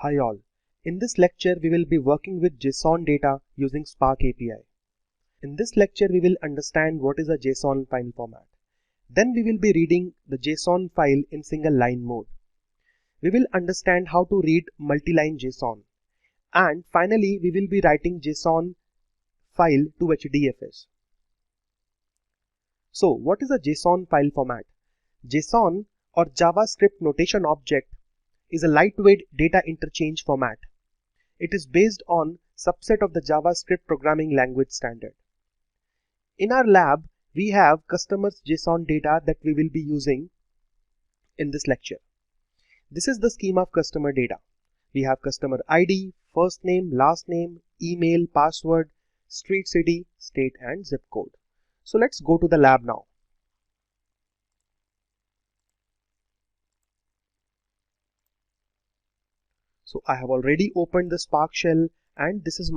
Hi all. In this lecture, we will be working with JSON data using Spark API. In this lecture, we will understand what is a JSON file format. Then we will be reading the JSON file in single line mode. We will understand how to read multi-line JSON. And finally, we will be writing JSON file to HDFS. So what is a JSON file format? JSON or JavaScript Notation Object is a lightweight data interchange format. It is based on subset of the JavaScript programming language standard. In our lab, we have customers' JSON data that we will be using in this lecture. This is the scheme of customer data. We have customer ID, first name, last name, email, password, street, city, state, and zip code. So let's go to the lab now. So I have already opened the Spark shell, and this is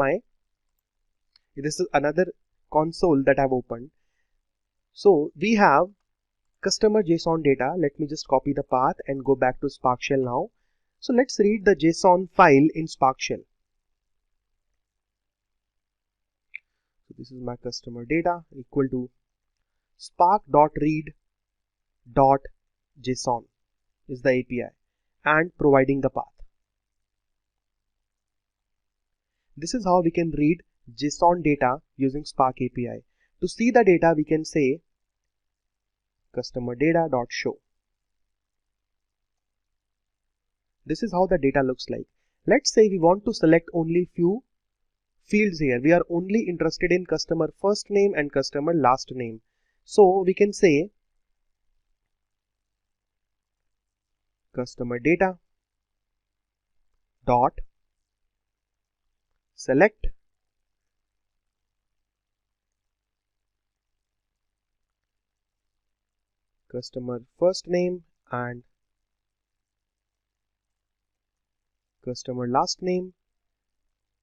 another console that I've opened. So we have customer JSON data. Let me just copy the path and go back to Spark shell now. So let's read the JSON file in Spark shell. So this is my customer data equal to spark.read.json is the API and providing the path. This is how we can read JSON data using Spark API. To see the data, we can say customer data.show. This is how the data looks like. Let's say we want to select only few fields here. We are only interested in customer first name and customer last name. So we can say customer data dot select customer first name and customer last name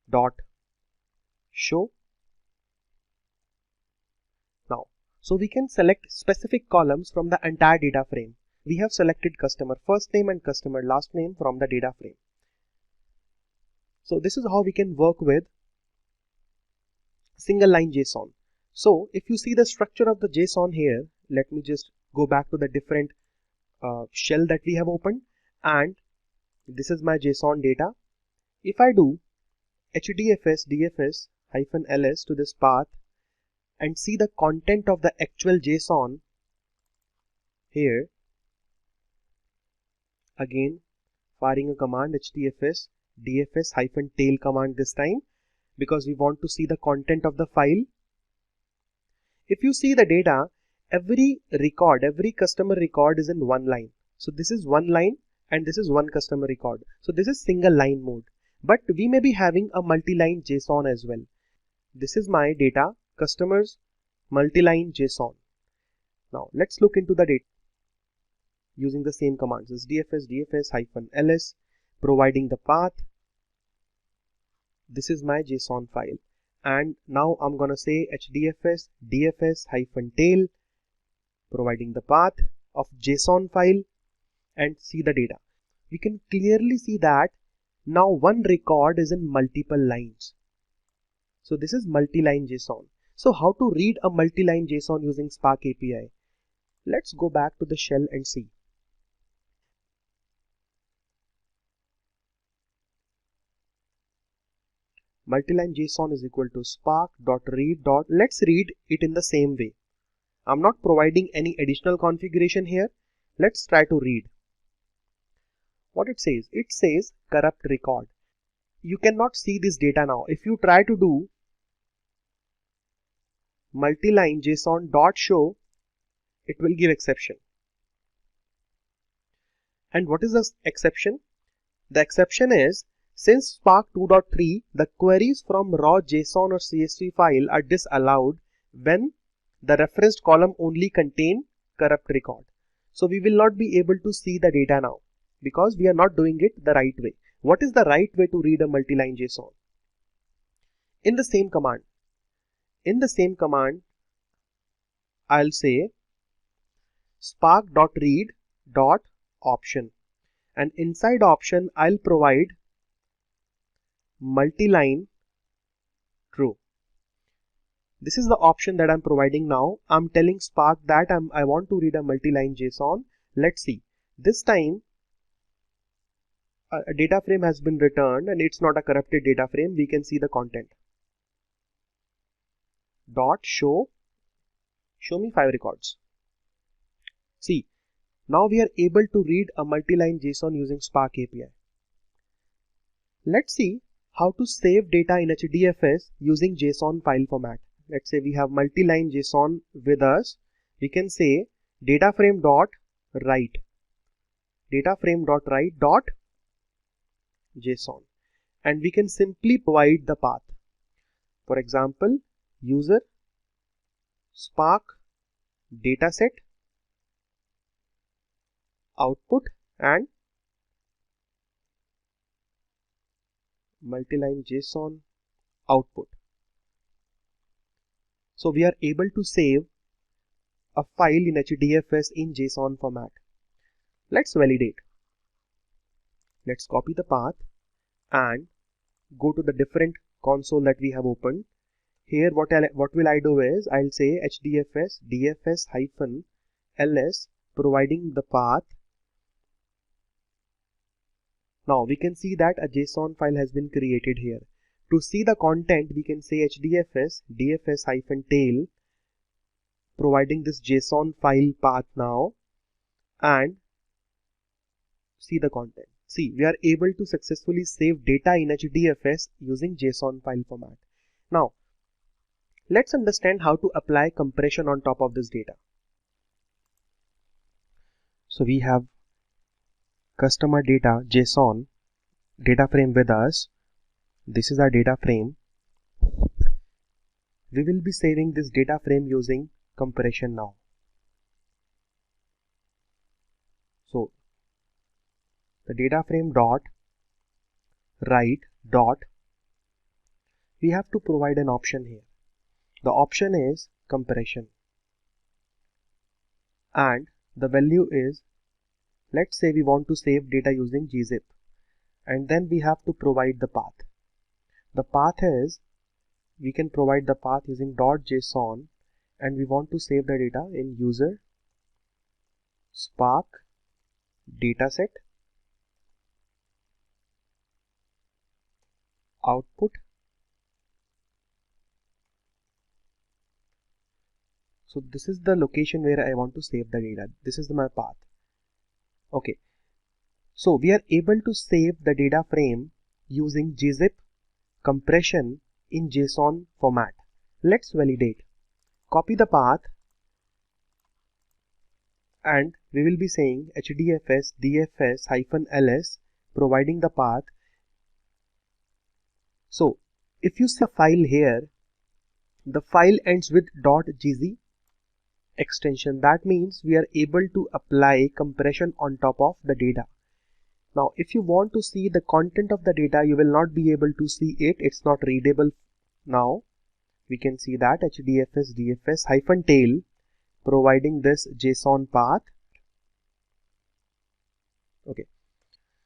dot show. Now, so we can select specific columns from the entire data frame. We have selected customer first name and customer last name from the data frame. So this is how we can work with single line JSON. So if you see the structure of the JSON here, let me just go back to the different shell that we have opened, and this is my JSON data. If I do HDFS DFS -ls to this path and see the content of the actual JSON here, again firing a command HDFS DFS -tail command this time because we want to see the content of the file. If you see the data, every customer record is in one line. So this is one line and this is one customer record. So this is single line mode, but we may be having a multi-line JSON as well. This is my data customers multi-line JSON. Now let's look into the data using the same commands as DFS DFS -ls, providing the path. This is my JSON file, and now I'm gonna say HDFS DFS -tail, providing the path of JSON file, and see the data. We can clearly see that now one record is in multiple lines. So this is multi-line JSON. So how to read a multi-line JSON using Spark API? Let's go back to the shell and see. Multi-line JSON is equal to spark.read. Let's read it in the same way. I'm not providing any additional configuration here. Let's try to read. What it says corrupt record. You cannot see this data now. If you try to do multi-line JSON.show, it will give exception. And what is the exception? The exception is, since Spark 2.3, the queries from raw JSON or CSV file are disallowed when the referenced column only contain corrupt record. So we will not be able to see the data now because we are not doing it the right way. What is the right way to read a multi-line JSON? In the same command, I'll say spark.read.option, and inside option I'll provide multi-line true. This is the option that I'm providing now. I'm telling Spark that I want to read a multi-line JSON. Let's see. This time a data frame has been returned and it's not a corrupted data frame. We can see the content. Dot show me 5 records. See, now we are able to read a multi-line JSON using Spark API. Let's see how to save data in HDFS using JSON file format. Let's say we have multi-line JSON with us. We can say data frame dot write dot JSON, and we can simply provide the path. For example, user Spark dataset output and multi-line JSON output. So we are able to save a file in HDFS in JSON format. Let's validate. Let's copy the path and go to the different console that we have opened. Here what will I do is I'll say HDFS dfs-ls providing the path. Now we can see that a JSON file has been created here. To see the content, we can say HDFS dfs-tail providing this JSON file path now and see the content. See, we are able to successfully save data in HDFS using JSON file format. Now, let's understand how to apply compression on top of this data. So we have customer data JSON data frame with us. This is our data frame. We will be saving this data frame using compression now. So the data frame dot write dot, we have to provide an option here. The option is compression and the value is, let's say we want to save data using gzip, and then we have to provide the path. The path is, we can provide the path using .json and we want to save the data in user Spark dataset output. So this is the location where I want to save the data. This is my path. Okay. So we are able to save the data frame using gzip compression in JSON format. Let's validate. Copy the path and we will be saying HDFS dfs-ls providing the path. So if you see a file here, the file ends with .gz extension. That means we are able to apply compression on top of the data. Now if you want to see the content of the data, you will not be able to see it. It's not readable now. We can see that HDFS dfs-tail providing this JSON path. Okay.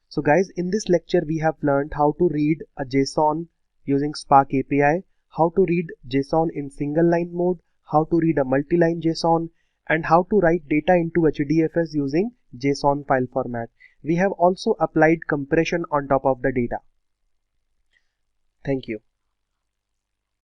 So guys, in this lecture we have learned how to read a JSON using Spark API, how to read JSON in single line mode, how to read a multi-line JSON, and how to write data into HDFS using JSON file format. We have also applied compression on top of the data. Thank you.